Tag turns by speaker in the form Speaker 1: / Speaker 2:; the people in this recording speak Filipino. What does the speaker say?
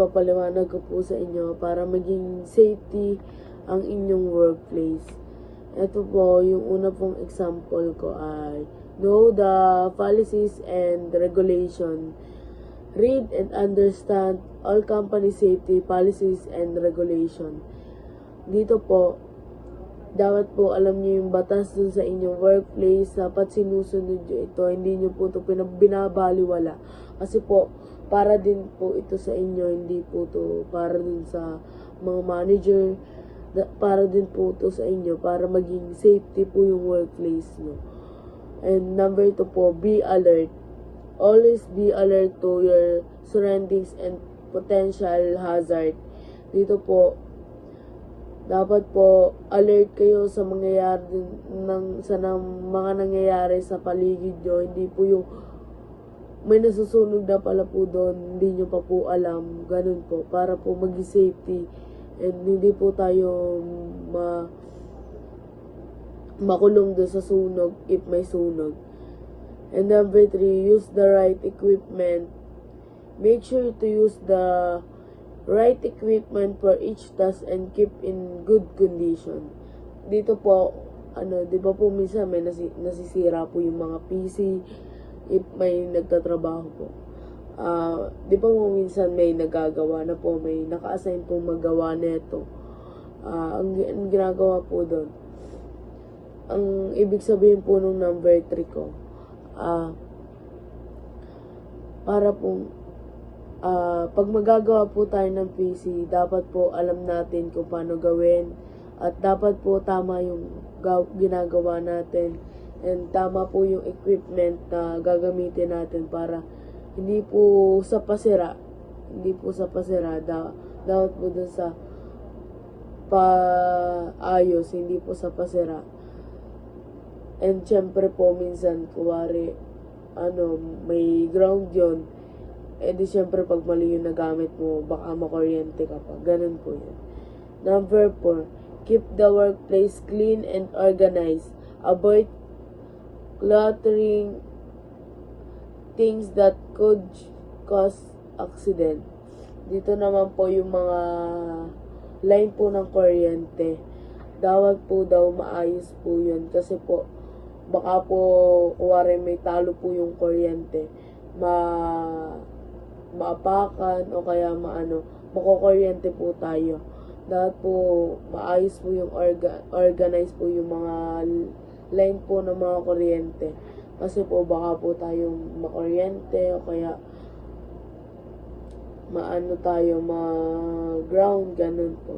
Speaker 1: ipapaliwanag ko po sa inyo para maging safety ang inyong workplace. Ito po, yung una pong example ko ay know the policies and regulation. Read and understand all company safety policies and regulation. Dito po, dapat po alam niyo yung batas dun sa inyong workplace. Dapat sinusunod niyo ito. Hindi niyo po ito binabaliwala. Kasi po, para din po ito sa inyo. Hindi po ito para din sa mga manager. Para din po ito sa inyo. Para maging safety po yung workplace niyo. And number 2 po, be alert. Always be alert to your surroundings and potential hazard. Dito po, dapat po alert kayo sa mangyayari mga nangyayari sa paligid nyo. Hindi po yung may nasusunog na pala po doon, hindi nyo pa po alam. Ganun po, para po maging safety and hindi po tayo makulong doon sa sunog if may sunog. And number 3, use the right equipment. Make sure to use the right equipment for each task and keep in good condition. Dito po, di ba po minsan may nasisira po yung mga PC if may nagtatrabaho po. Di ba po minsan may nagagawa na po, may naka-assign pong magawa neto. Ang ginagawa po doon, ang ibig sabihin po nung number 3 ko, para po pag magagawa po tayo ng PC, dapat po alam natin kung paano gawin at dapat po tama yung ginagawa natin and tama po yung equipment na gagamitin natin para hindi po sa pasira, dapat po dun sa paayos, hindi po sa pasira. And syempre po minsan kuwari may ground yon, di syempre pag mali yung nagamit mo, baka makuryente ka pa. Ganun po yun. Number 4, keep the workplace clean and organized. Avoid cluttering things that could cause accident. Dito naman po yung mga line po ng kuryente. Dapat po daw maayos po yun. Kasi po, baka po, kuwari may talo po yung kuryente. Maapakan o kaya makukuryente po tayo. Dapat po maayos po yung organize po yung mga line po ng mga kuryente. Kasi po baka po tayong makuryente o kaya ma-ground, ganun po.